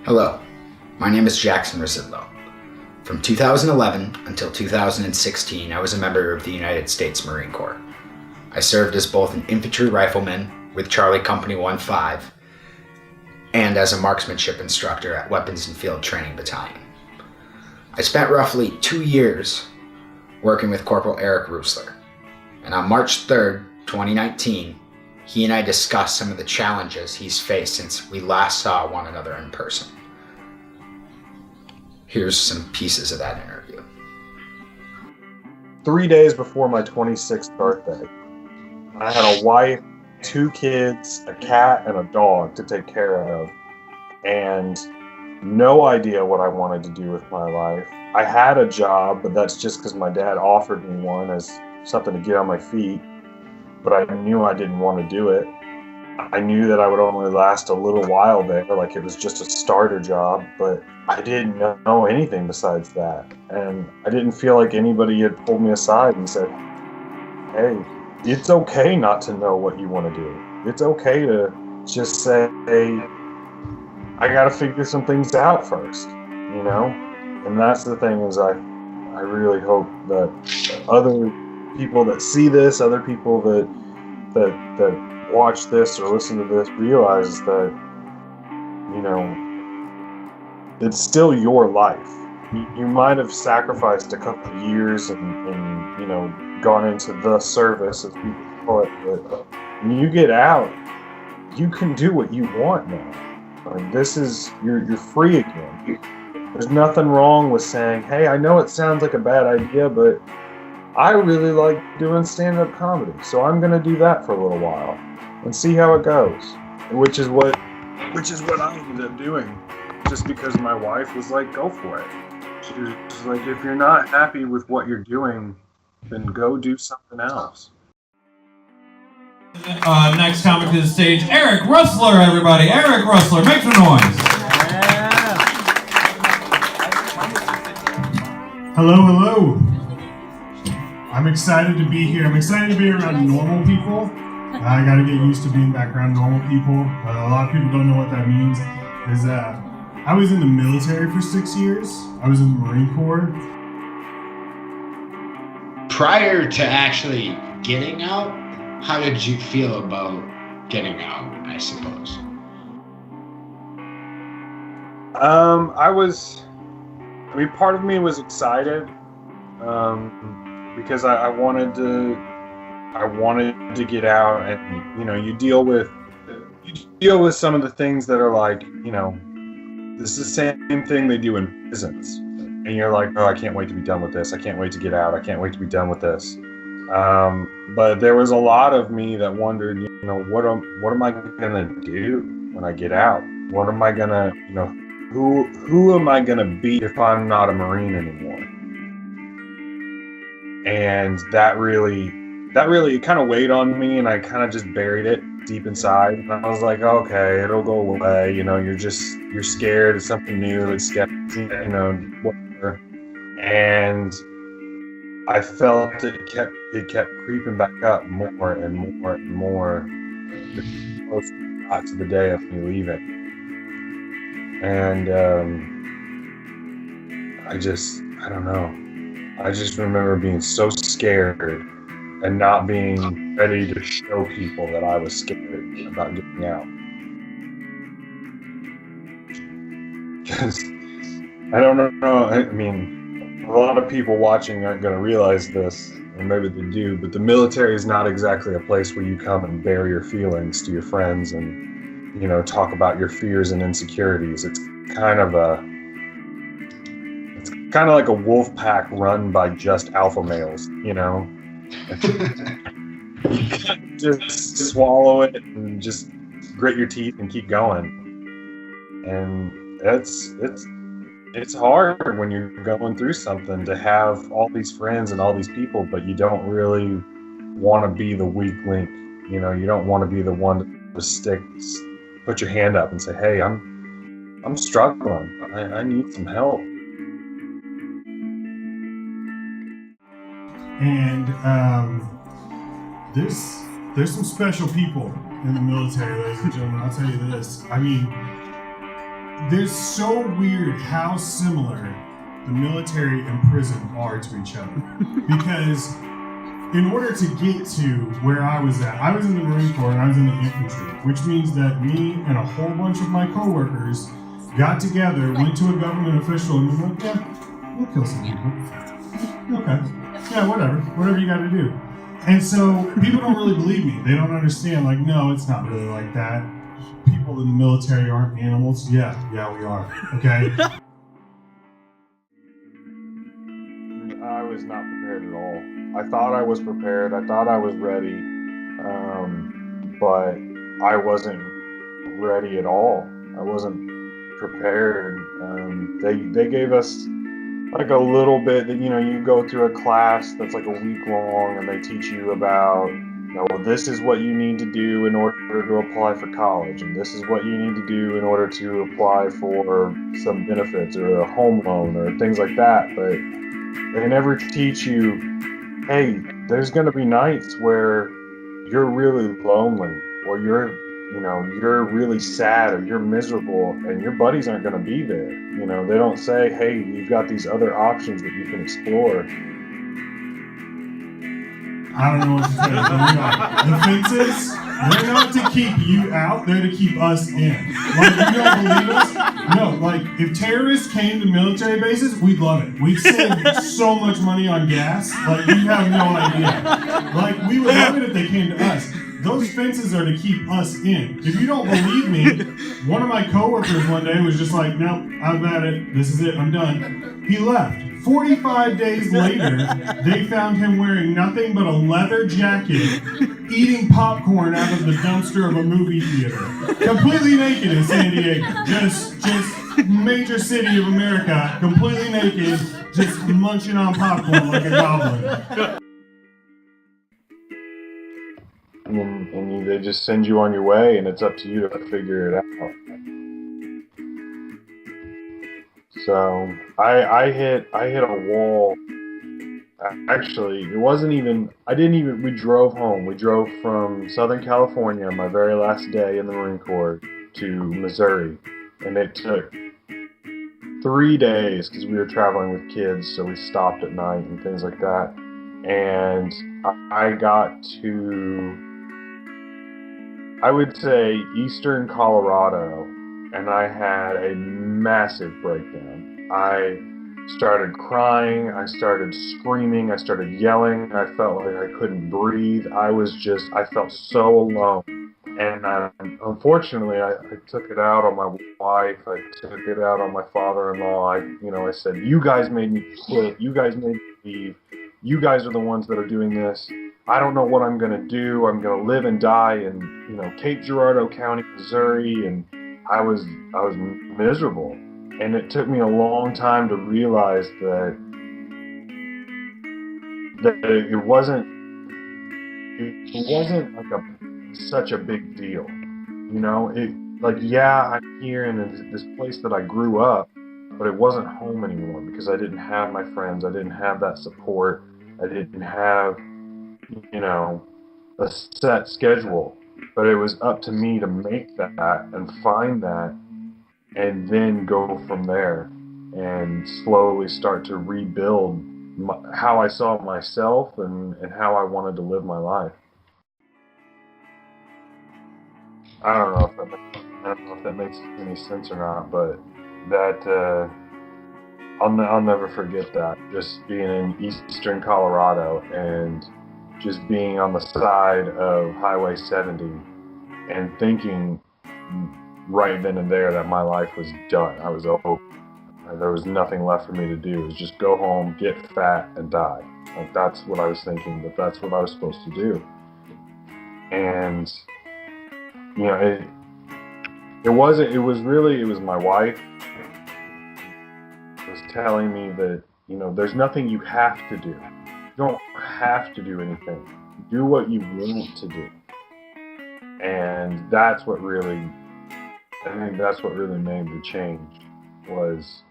Hello, my name is Jackson Residlo. From 2011 until 2016, I was a member of the United States Marine Corps. I served as both an infantry rifleman with Charlie Company 1-5 and as a marksmanship instructor at Weapons and Field Training Battalion. I spent roughly 2 years working with Corporal Eric Rusler, and on March 3rd, 2019, he and I discussed some of the challenges he's faced since we last saw one another in person. Here's some pieces of that interview. 3 days before my 26th birthday, I had a wife, 2 kids, a cat, and a dog to take care of, and no idea what I wanted to do with my life. I had a job, but that's just because my dad offered me one as something to get on my feet, but I knew I didn't want to do it. I knew that I would only last a little while there, like it was just a starter job, but I didn't know anything besides that. And I didn't feel like anybody had pulled me aside and said, hey, it's okay not to know what you want to do. It's okay to just say, hey, I got to figure some things out first, you know? And that's the thing is I really hope that other people that see this, other people that watch this or listen to this realize that, you know, it's still your life. You might have sacrificed a couple of years and you know, gone into the service, as people call it, but when you get out, you can do what you want now. Like, this is, you're free again. There's nothing wrong with saying, hey, I know it sounds like a bad idea, but I really like doing stand-up comedy, so I'm going to do that for a little while and see how it goes. Which is what I ended up doing, just because my wife was like, go for it. She was like, if you're not happy with what you're doing, then go do something else. Next comic to the stage, Eric Rusler, everybody. Eric Rusler, make some noise. Hello. I'm excited to be here. I'm excited to be around normal people. I got to get used to being back around normal people. A lot of people don't know what that means. I was in the military for 6 years. I was in the Marine Corps. Prior to actually getting out, how did you feel about getting out, I suppose? Part of me was excited, because I wanted to get out, and you know, you deal with some of the things that are like, you know, this is the same thing they do in prisons, and you're like, oh, I can't wait to be done with this. I can't wait to get out. I can't wait to be done with this. But there was a lot of me that wondered, you know, what am I gonna do when I get out? What am I gonna, you know, who am I gonna be if I'm not a Marine anymore? And that really kind of weighed on me, and I kind of just buried it deep inside. And I was like, okay, it'll go away. You know, you're scared. It's something new. It's scary, you know, whatever. And I felt it kept creeping back up more and more and more the closer I got to the day of me leaving. And I don't know. I just remember being so scared and not being ready to show people that I was scared about getting out. Because I don't know. I mean, a lot of people watching aren't going to realize this, or maybe they do, but the military is not exactly a place where you come and bare your feelings to your friends and, you know, talk about your fears and insecurities. It's kind of like a wolf pack run by just alpha males, you know? You can't just swallow it and just grit your teeth and keep going. And it's hard when you're going through something to have all these friends and all these people, but you don't really want to be the weak link. You know, you don't want to be the one to put your hand up and say, hey, I'm struggling. I need some help. And there's some special people in the military, ladies and gentlemen. I'll tell you this. I mean, there's so weird how similar the military and prison are to each other. Because in order to get to where I was at, I was in the Marine Corps and I was in the infantry, which means that me and a whole bunch of my coworkers got together, went to a government official, and were like, yeah, we'll kill some people. Okay. Yeah, whatever you gotta do. And so people don't really believe me. They don't understand, like, no, it's not really like that. People in the military aren't animals. Yeah, we are. Okay? I was not prepared at all. I thought I was prepared. I thought I was ready. But I wasn't ready at all. I wasn't prepared. They gave us like a little bit that, you go through a class that's like a week long and they teach you about, this is what you need to do in order to apply for college, and this is what you need to do in order to apply for some benefits or a home loan or things like that. But they never teach you, hey, there's going to be nights where you're really lonely, or you're really sad, or you're miserable, and your buddies aren't going to be there. They don't say, hey, you've got these other options that you can explore. I don't know what to tell you. The fences, they're not to keep you out, they're to keep us in. Like, you don't believe us? No, like, if terrorists came to military bases, we'd love it. We'd save so much money on gas, like, you have no idea. Like, we would love it if they came to us. Those fences are to keep us in. If you don't believe me, one of my coworkers one day was just like, nope, I've had it. This is it. I'm done. He left. 45 days later, they found him wearing nothing but a leather jacket, eating popcorn out of the dumpster of a movie theater. Completely naked in San Diego. Just major city of America, completely naked, just munching on popcorn like a goblin. And they just send you on your way, and it's up to you to figure it out. So I hit a wall. Actually, it wasn't even. We drove home. We drove from Southern California, my very last day in the Marine Corps, to Missouri, and it took 3 days because we were traveling with kids, so we stopped at night and things like that. And I got to, I would say, eastern Colorado, and I had a massive breakdown. I started crying, I started screaming, I started yelling, I felt like I couldn't breathe. I felt so alone. And unfortunately, I took it out on my wife, I took it out on my father-in-law. I said, you guys made me quit, you guys made me leave, you guys are the ones that are doing this. I don't know what I'm going to do. I'm going to live and die in, Cape Girardeau County, Missouri, and I was miserable. And it took me a long time to realize that it wasn't like such a big deal. I'm here in this place that I grew up, but it wasn't home anymore because I didn't have my friends. I didn't have that support. I didn't have, a set schedule. But it was up to me to make that and find that, and then go from there and slowly start to rebuild how I saw myself and how I wanted to live my life. I don't know if that makes any sense or not, but that I'll never forget that. Just being in eastern Colorado and just being on the side of Highway 70 and thinking right then and there that my life was done. I was over. There was nothing left for me to do. It was just go home, get fat, and die. Like, that's what I was thinking, but that's what I was supposed to do. And it was my wife was telling me that, there's nothing you have to do. You don't have to do anything. Do what you want to do. And that's what really made the change, was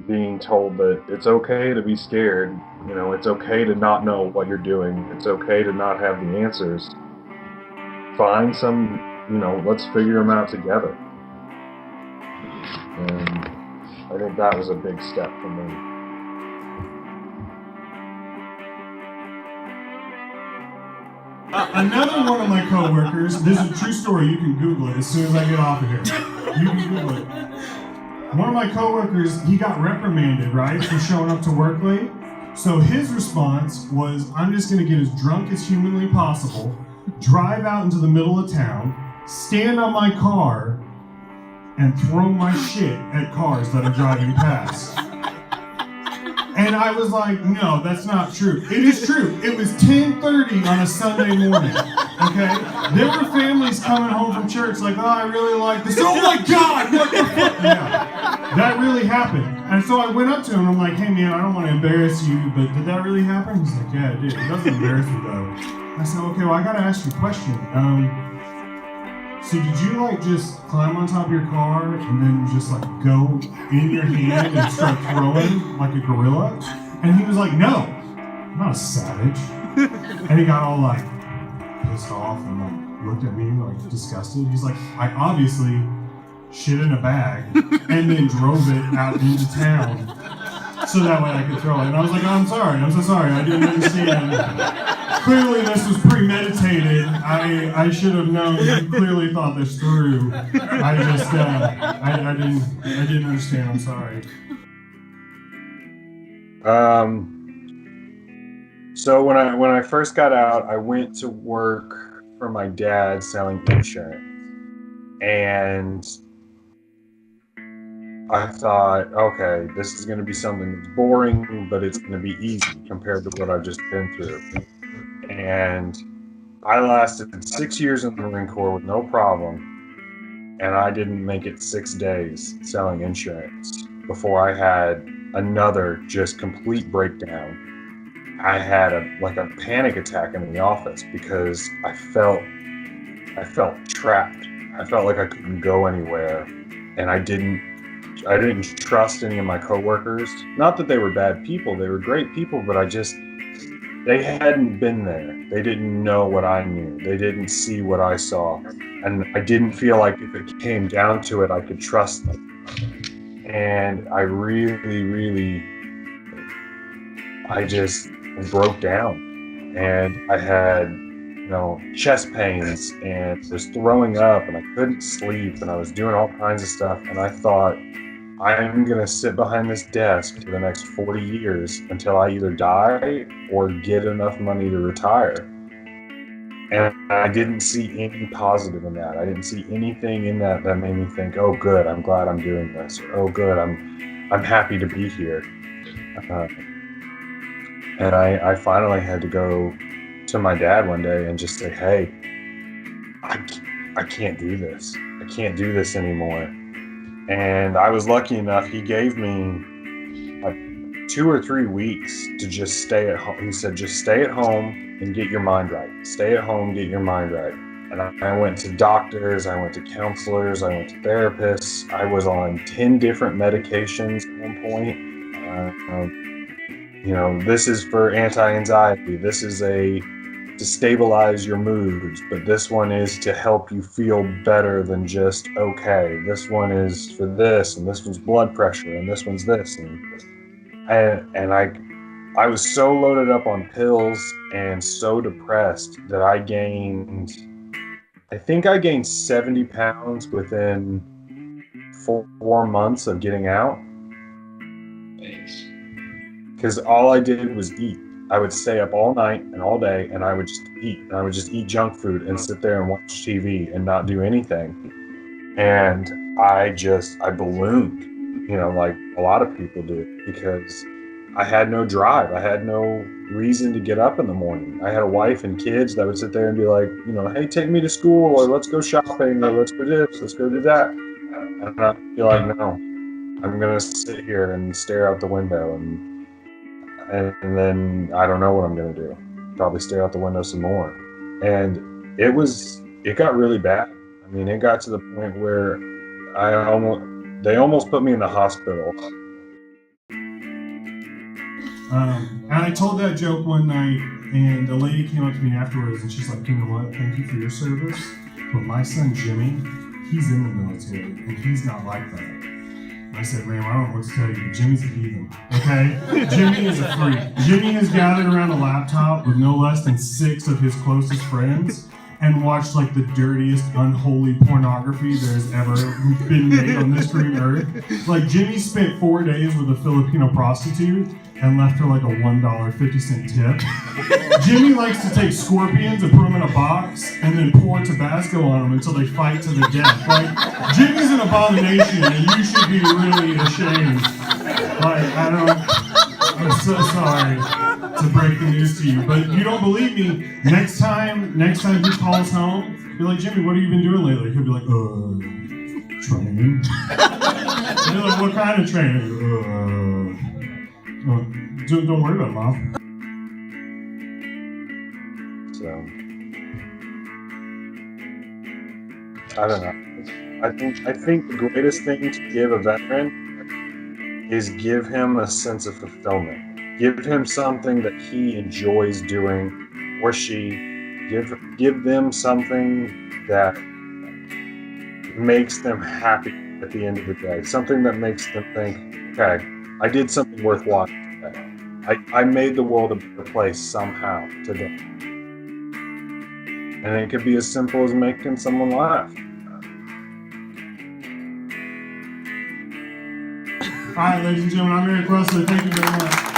being told that it's okay to be scared. It's okay to not know what you're doing. It's okay to not have the answers. Find some, let's figure them out together. And I think that was a big step for me. Another one of my coworkers, this is a true story, you can Google it as soon as I get off of here. You can Google it. One of my coworkers, he got reprimanded, right, for showing up to work late. So his response was, I'm just gonna get as drunk as humanly possible, drive out into the middle of town, stand on my car, and throw my shit at cars that are driving past. And I was like, no, that's not true. It is true. It was 10:30 on a Sunday morning, okay? There were families coming home from church like, oh, I really like this. Oh my God, what the fuck? Yeah, that really happened. And so I went up to him, I'm like, hey man, I don't want to embarrass you, but did that really happen? He's like, yeah, it did. It doesn't embarrass me though. I said, okay, well, I gotta ask you a question. So did you like just climb on top of your car and then just like go in your hand and start throwing like a gorilla? And he was like, no, I'm not a savage. And he got all like pissed off and like looked at me like disgusted. He's like, I obviously shit in a bag and then drove it out into town so that way I could throw it. And I was like, oh, I'm sorry, I'm so sorry, I didn't understand. Clearly this was premeditated. I should have known. You clearly thought this through. I just, I didn't understand. I'm sorry. So when I first got out, I went to work for my dad selling insurance, and I thought, okay, this is going to be something that's boring, but it's going to be easy compared to what I've just been through. And I lasted 6 years in the Marine Corps with no problem, and I didn't make it 6 days selling insurance before I had another just complete breakdown. I had a panic attack in the office because I felt trapped. I felt like I couldn't go anywhere, and I didn't trust any of my coworkers. Not that they were bad people, they were great people, but they hadn't been there. They didn't know what I knew. They didn't see what I saw. And I didn't feel like if it came down to it, I could trust them. And I really, I just broke down. And I had, chest pains and was throwing up and I couldn't sleep and I was doing all kinds of stuff. And I thought, I'm going to sit behind this desk for the next 40 years until I either die or get enough money to retire. And I didn't see any positive in that. I didn't see anything in that made me think, oh, good, I'm glad I'm doing this. Or, oh, good, I'm happy to be here. And I finally had to go to my dad one day and just say, hey, I can't do this. I can't do this anymore. And I was lucky enough, he gave me like 2 or 3 weeks to just stay at home. He said, just stay at home and get your mind right. Stay at home, get your mind right. And I went to doctors, I went to counselors, I went to therapists. I was on 10 different medications at one point. This is for anti-anxiety. This is to stabilize your moods, but this one is to help you feel better than just okay. This one is for this, and this one's blood pressure, and this one's this, and I was so loaded up on pills and so depressed that I gained 70 pounds within 4 months of getting out. Thanks. Because all I did was eat. I would stay up all night and all day, and I would just eat. And I would just eat junk food and sit there and watch TV and not do anything. And I ballooned, like a lot of people do, because I had no drive. I had no reason to get up in the morning. I had a wife and kids that would sit there and be like, hey, take me to school, or let's go shopping, or let's go this, let's go do that. And I'd be like, no, I'm going to sit here and stare out the window and then I don't know what I'm going to do. Probably stare out the window some more. And it got really bad. I mean, it got to the point where they almost put me in the hospital. And I told that joke one night, and a lady came up to me afterwards, and she's like, you know what, thank you for your service, but my son Jimmy, he's in the military, and he's not like that. I said, man, I don't know what to tell you. Jimmy's a heathen, okay? Jimmy is a freak. Jimmy has gathered around a laptop with no less than 6 of his closest friends and watched like the dirtiest, unholy pornography there has ever been made on this green earth. Like, Jimmy spent 4 days with a Filipino prostitute and left her like a $1.50 tip. Jimmy likes to take scorpions and put them in a box and then pour Tabasco on them until they fight to the death. Like, Jimmy's an abomination and you should be really ashamed. Like, I'm so sorry to break the news to you, but you don't believe me. Next time he calls home, be like, Jimmy, what have you been doing lately? He'll be like, training. And you're like, what kind of training? Don't worry about it, Mom. So, I don't know. I think the greatest thing to give a veteran is give him a sense of fulfillment. Give him something that he enjoys doing, or she. Give them something that makes them happy at the end of the day. Something that makes them think, okay, I did something worthwhile today. I made the world a better place somehow today. And it could be as simple as making someone laugh. All right, ladies and gentlemen, I'm Eric Russell. Thank you very much.